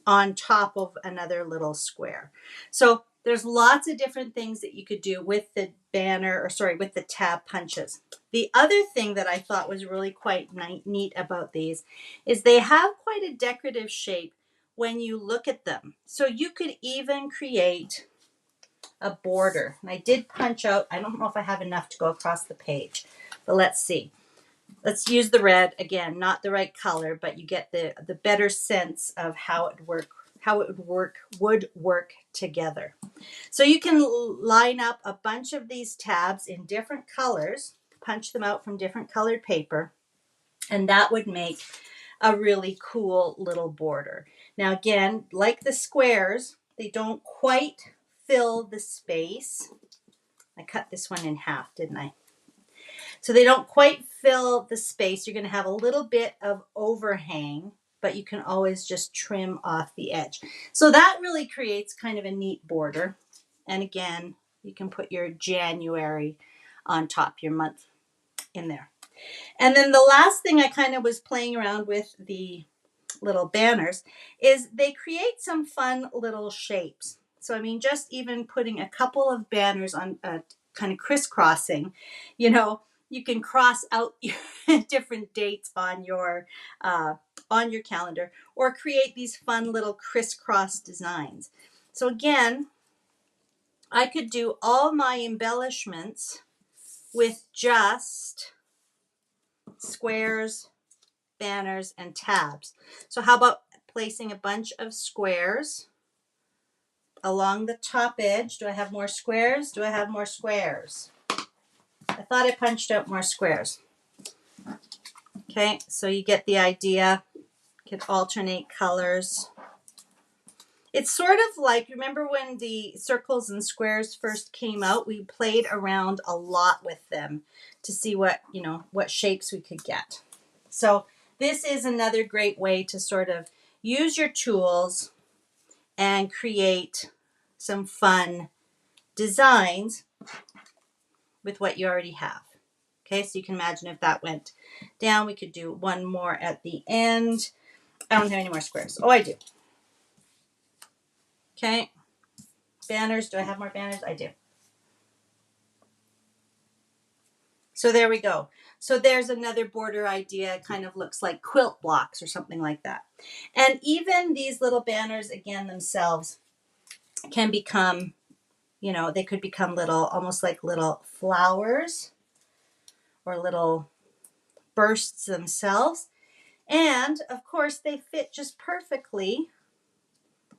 on top of another little square. So there's lots of different things that you could do with the with the tab punches. The other thing that I thought was really quite neat about these is they have quite a decorative shape when you look at them. So you could even create a border. And I did punch out, I don't know if I have enough to go across the page, but let's see. Let's use the red again, not the right color, but you get the better sense of how it would work together. So you can line up a bunch of these tabs in different colors, punch them out from different colored paper, and that would make a really cool little border. Now again, like the squares, they don't quite fill the space. I cut this one in half, didn't I? So they don't quite fill the space. You're going to have a little bit of overhang, but you can always just trim off the edge. So that really creates kind of a neat border. And again, you can put your January on top, your month in there. And then the last thing I kind of was playing around with the little banners is they create some fun little shapes. So, I mean, just even putting a couple of banners on kind of crisscrossing, you can cross out different dates on your calendar or create these fun little crisscross designs. So again, I could do all my embellishments with just squares, banners, and tabs. So how about placing a bunch of squares along the top edge? Do I have more squares? Do I have more squares? I thought I punched out more squares. Okay, so you get the idea. You can alternate colors. It's sort of like, remember when the circles and squares first came out? We played around a lot with them to see what shapes we could get. So this is another great way to sort of use your tools and create some fun designs with what you already have. Okay, so you can imagine if that went down, we could do one more at the end. I don't have any more squares. Oh, I do. Okay, banners. Do I have more banners? I do. So there we go. So there's another border idea. It kind of looks like quilt blocks or something like that. And even these little banners, again, themselves can become, they could become little, almost like little flowers or little bursts themselves. And of course, they fit just perfectly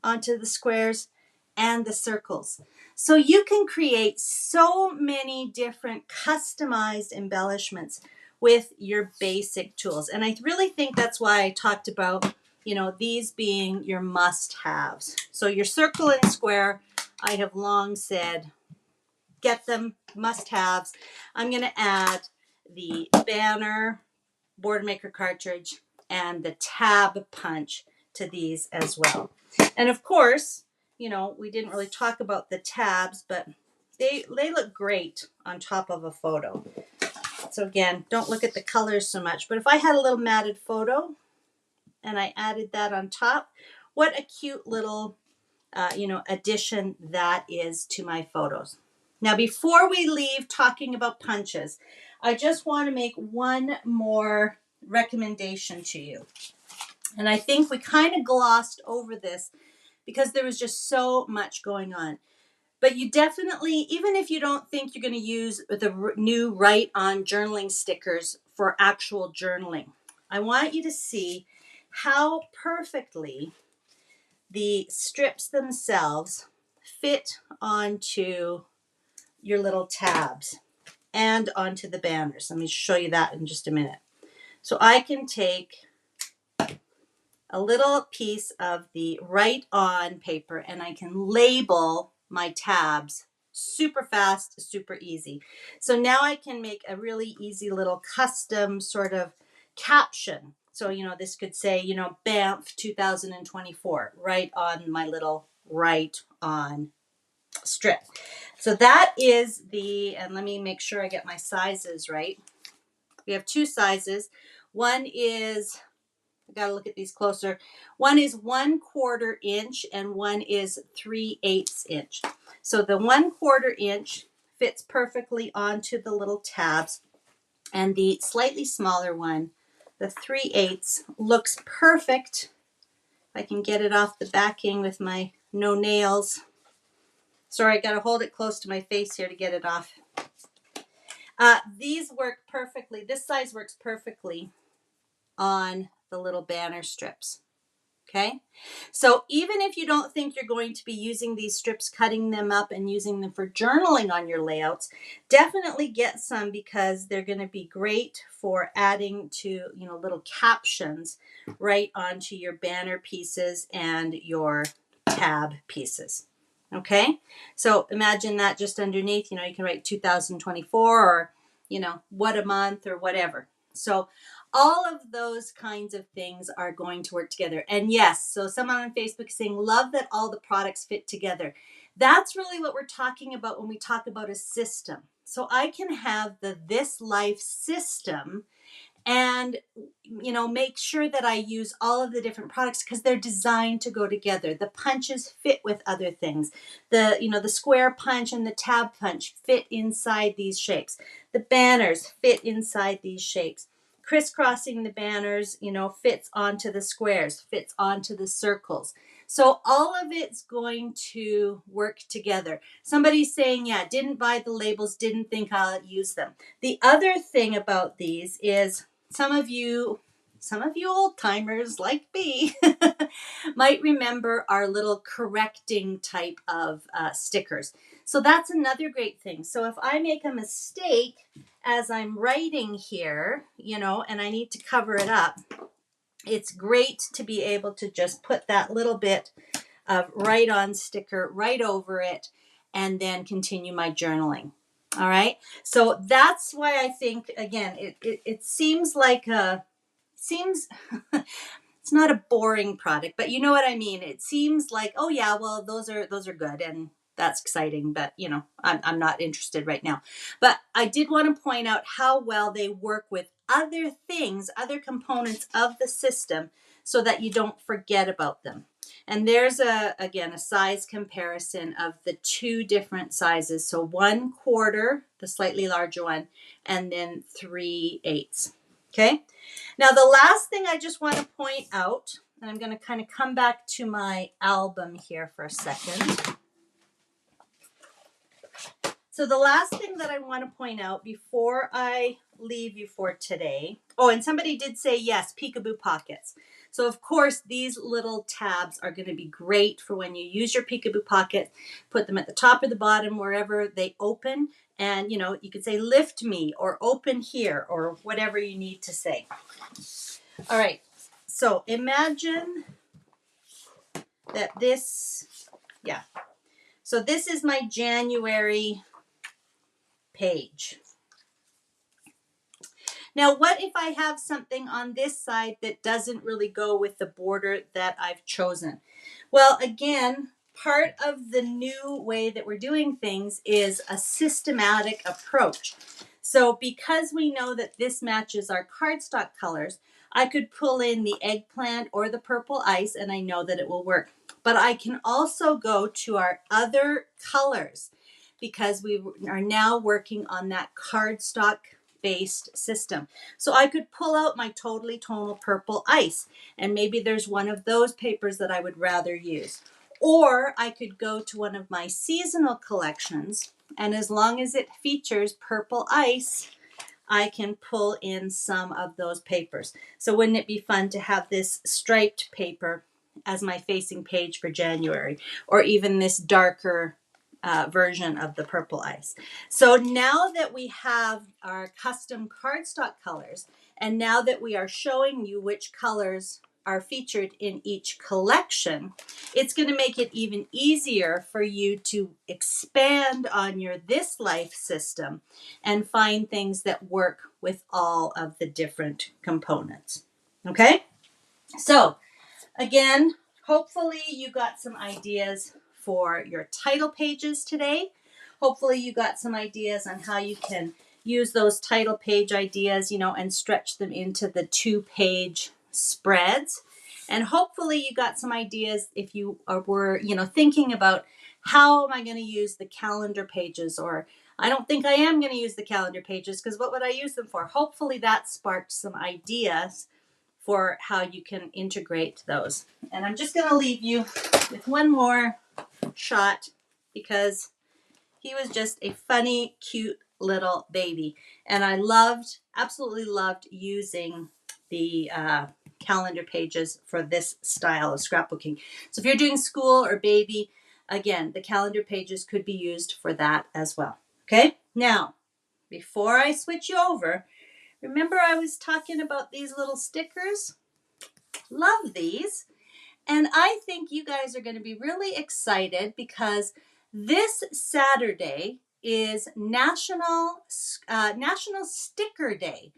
onto the squares and the circles. So you can create so many different customized embellishments with your basic tools. And I really think that's why I talked about, these being your must-haves. So your circle and square, I have long said, get them, must-haves. I'm going to add the banner, Boardmaker cartridge, and the tab punch to these as well. And of course, we didn't really talk about the tabs, but they look great on top of a photo. So again, don't look at the colors so much, but if I had a little matted photo and I added that on top, what a cute little, addition that is to my photos. Now, before we leave talking about punches, I just want to make one more recommendation to you. And I think we kind of glossed over this because there was just so much going on. But you definitely, even if you don't think you're going to use the new Write On journaling stickers for actual journaling, I want you to see how perfectly the strips themselves fit onto your little tabs and onto the banners. Let me show you that in just a minute. So I can take a little piece of the Write On paper and I can label my tabs super fast, super easy. So now I can make a really easy little custom sort of caption. So, this could say, Banff 2024, right on my little Write On strip. So that is and let me make sure I get my sizes right. We have two sizes. One is, I got to look at these closer. One is 1/4 inch and one is 3/8 inch. So the 1/4 inch fits perfectly onto the little tabs, and the slightly smaller one, the 3/8, looks perfect. If I can get it off the backing with my no nails. Sorry, I got to hold it close to my face here to get it off. These work perfectly. This size works perfectly on the little banner strips. Okay, so even if you don't think you're going to be using these strips, cutting them up and using them for journaling on your layouts, definitely get some because they're going to be great for adding to, little captions right onto your banner pieces and your tab pieces. Okay, so imagine that just underneath, you can write 2024 or, what a month or whatever. So all of those kinds of things are going to work together. And yes, so someone on Facebook is saying, love that all the products fit together. That's really what we're talking about when we talk about a system. So I can have the This Life system and make sure that I use all of the different products because they're designed to go together. The punches fit with other things. The square punch and the tab punch fit inside these shapes. The banners fit inside these shapes. Crisscrossing the banners, fits onto the squares, fits onto the circles. So all of it's going to work together. Somebody's saying, yeah, didn't buy the labels, didn't think I'll use them. The other thing about these is some of you old timers like me might remember our little correcting type of stickers. So that's another great thing. So if I make a mistake as I'm writing here, and I need to cover it up, it's great to be able to just put that little bit of Write On sticker right over it and then continue my journaling. All right. So that's why I think, again, it seems like it's not a boring product, but you know what I mean? It seems like, oh yeah, well, those are good and that's exciting, but I'm not interested right now. But I did want to point out how well they work with other things, other components of the system so that you don't forget about them. And there's again a size comparison of the two different sizes. So 1/4, the slightly larger one, and then 3/8. Okay. Now the last thing I just want to point out, and I'm going to kind of come back to my album here for a second. So the last thing that I want to point out before I leave you for today, and somebody did say yes, peekaboo pockets. So of course these little tabs are going to be great for when you use your peekaboo pocket. Put them at the top or the bottom, wherever they open, and you could say lift me or open here or whatever you need to say. All right, so imagine that so this is my January page. Now, what if I have something on this side that doesn't really go with the border that I've chosen? Well, again, part of the new way that we're doing things is a systematic approach. So because we know that this matches our cardstock colors, I could pull in the eggplant or the purple ice and I know that it will work. But I can also go to our other colors because we are now working on that cardstock based system. So I could pull out my Totally Tonal Purple Ice, and maybe there's one of those papers that I would rather use. Or I could go to one of my seasonal collections, and as long as it features purple ice, I can pull in some of those papers. So wouldn't it be fun to have this striped paper as my facing page for January, or even this darker version of the purple ice? So now that we have our custom cardstock colors, and now that we are showing you which colors are featured in each collection, it's going to make it even easier for you to expand on your This Life system and find things that work with all of the different components. Okay? So, again, hopefully you got some ideas for your title pages today. Hopefully you got some ideas on how you can use those title page ideas, and stretch them into the 2-page spreads. And hopefully you got some ideas if you were, thinking about how am I going to use the calendar pages, or I don't think I am going to use the calendar pages because what would I use them for? Hopefully that sparked some ideas for how you can integrate those. And I'm just going to leave you with one more shot because he was just a funny, cute little baby. And I absolutely loved using the calendar pages for this style of scrapbooking. So if you're doing school or baby, again, the calendar pages could be used for that as well. Okay, now, before I switch you over, remember I was talking about these little stickers? Love these. And I think you guys are going to be really excited because this Saturday is National Sticker Day.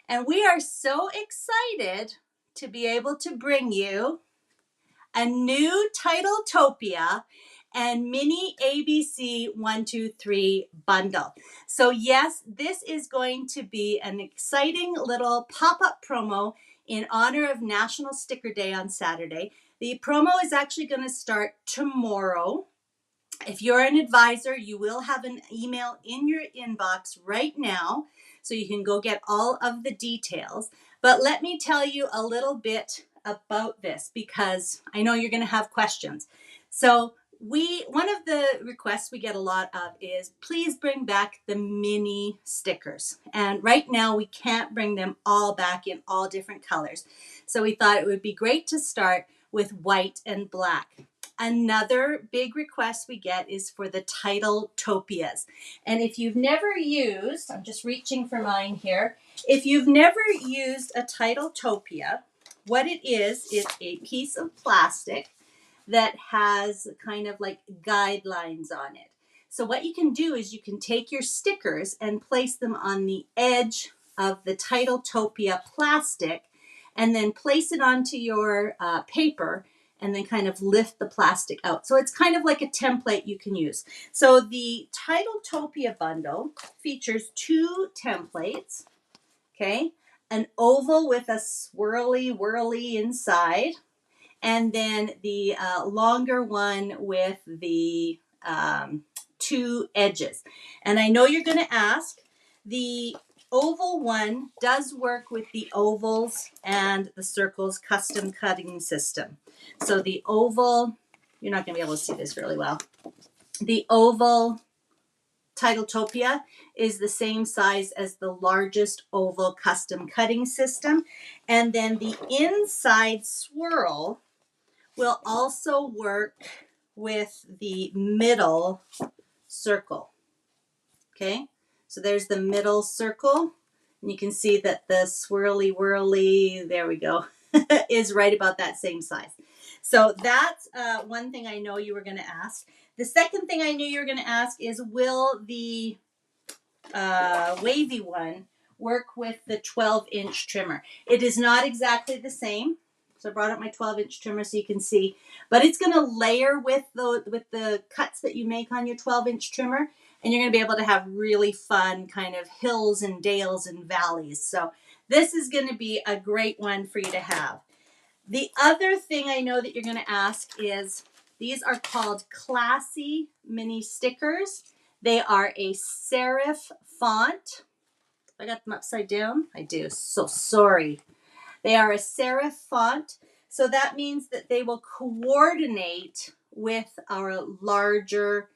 And we are so excited to be able to bring you a new Titletopia and mini ABC 123 bundle. So yes, this is going to be an exciting little pop-up promo in honor of National Sticker Day on Saturday. The promo is actually going to start tomorrow. If you're an advisor, you will have an email in your inbox right now, so you can go get all of the details. But let me tell you a little bit about this because I know you're going to have questions. So one of the requests we get a lot of is please bring back the mini stickers. And right now we can't bring them all back in all different colors. So we thought it would be great to start with white and black. Another big request we get is for the Titletopias. And if you've never used, I'm just reaching for mine here. If you've never used a Titletopia, what it is a piece of plastic that has kind of like guidelines on it. So what you can do is you can take your stickers and place them on the edge of the Titletopia plastic and then place it onto your paper and then kind of lift the plastic out. So it's kind of like a template you can use. So the Titletopia bundle features 2 templates, okay? An oval with a swirly whirly inside, and then the longer one with the 2 edges. And I know you're gonna ask, the oval one does work with the ovals and the circles custom cutting system. So the oval, you're not going to be able to see this really well. The oval Titletopia is the same size as the largest oval custom cutting system. And then the inside swirl will also work with the middle circle. Okay, so there's the middle circle. And you can see that the swirly whirly, there we go, is right about that same size. So that's one thing I know you were going to ask. The second thing I knew you were going to ask is, will the wavy one work with the 12-inch trimmer? It is not exactly the same. So I brought up my 12-inch trimmer so you can see. But it's going to layer with the cuts that you make on your 12-inch trimmer. And you're going to be able to have really fun kind of hills and dales and valleys. So this is going to be a great one for you to have. The other thing I know that you're going to ask is, these are called Classy Mini Stickers. They are a serif font. I got them upside down. I do. So sorry. They are a serif font. So that means that they will coordinate with our larger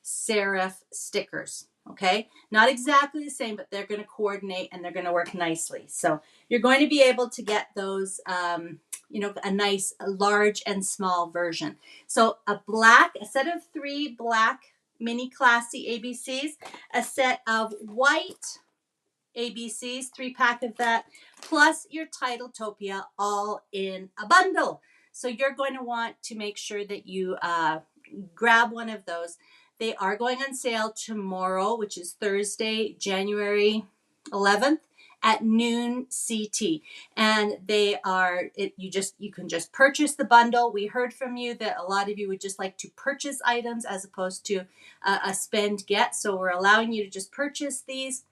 serif stickers. Okay, not exactly the same, but they're going to coordinate and they're going to work nicely. So you're going to be able to get those, a nice large and small version. So a set of 3 black mini classy ABCs, a set of white ABCs, 3-pack of that, plus your Titletopia all in a bundle. So you're going to want to make sure that you grab one of those. They are going on sale tomorrow, which is Thursday, January 11th at noon CT. And they are, you can just purchase the bundle. We heard from you that a lot of you would just like to purchase items as opposed to a spend get. So we're allowing you to just purchase these.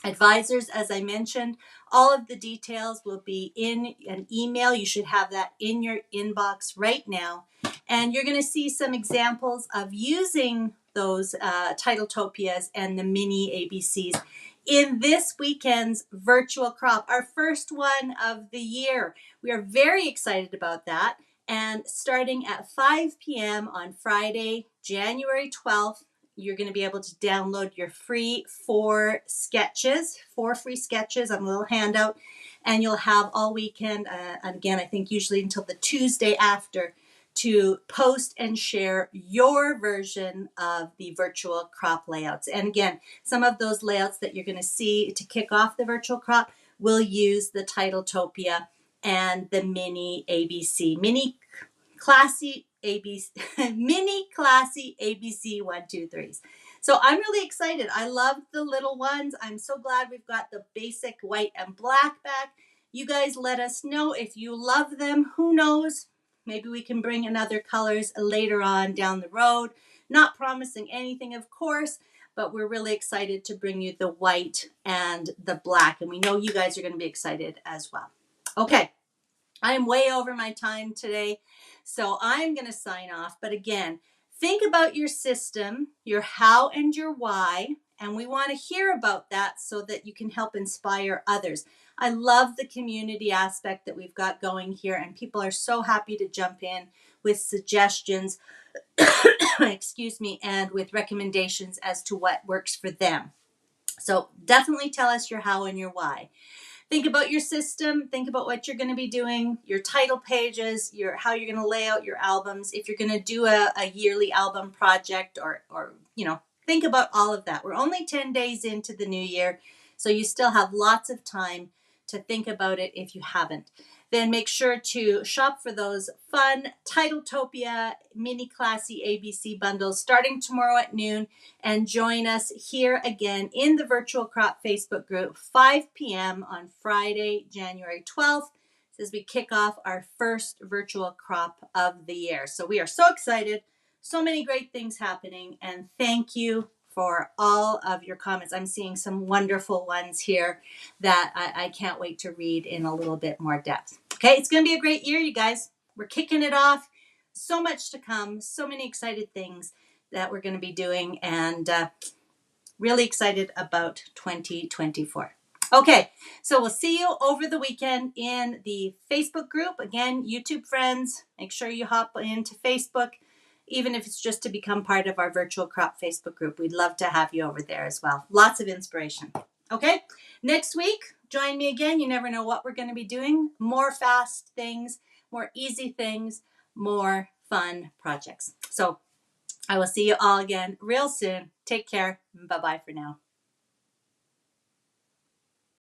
Advisors, as I mentioned, all of the details will be in an email. You should have that in your inbox right now. And you're going to see some examples of using those Titletopias and the mini ABCs in this weekend's virtual crop, our first one of the year. We are very excited about that. And starting at 5 p.m. on Friday, January 12th, you're going to be able to download your free 4 free sketches on a little handout, and you'll have all weekend, and again, I think usually until the Tuesday after, to post and share your version of the virtual crop layouts. And again, some of those layouts that you're going to see to kick off the virtual crop will use the Titletopia and the mini ABC, mini classy ABC 1, 2, 3s. So I'm really excited. I love the little ones. I'm so glad we've got the basic white and black back. You guys let us know if you love them. Who knows? Maybe we can bring in other colors later on down the road. Not promising anything, of course, but we're really excited to bring you the white and the black. And we know you guys are going to be excited as well. Okay. I'm way over my time today, so I'm going to sign off. But again, think about your system, your how and your why, and we want to hear about that so that you can help inspire others. I love the community aspect that we've got going here, and people are so happy to jump in with suggestions, excuse me, and with recommendations as to what works for them. So definitely tell us your how and your why. Think about your system. Think about what you're going to be doing, your title pages, how you're going to lay out your albums. If you're going to do a yearly album project or think about all of that. We're only 10 days into the new year, so you still have lots of time to think about it if you haven't. Then make sure to shop for those fun Titletopia mini classy ABC bundles starting tomorrow at noon, and join us here again in the Virtual Crop Facebook group, 5 p.m. on Friday, January 12th, as we kick off our first virtual crop of the year. So we are so excited, so many great things happening, and thank you for all of your comments. I'm seeing some wonderful ones here that I can't wait to read in a little bit more depth. Okay, it's going to be a great year, you guys. We're kicking it off. So much to come, so many excited things that we're going to be doing, and really excited about 2024. Okay, so we'll see you over the weekend in the Facebook group. Again, YouTube friends, make sure you hop into Facebook, even if it's just to become part of our Virtual Crop Facebook group. We'd love to have you over there as well. Lots of inspiration. Okay, next week, join me again. You never know what we're going to be doing. More fast things, more easy things, more fun projects. So I will see you all again real soon. Take care. Bye-bye for now.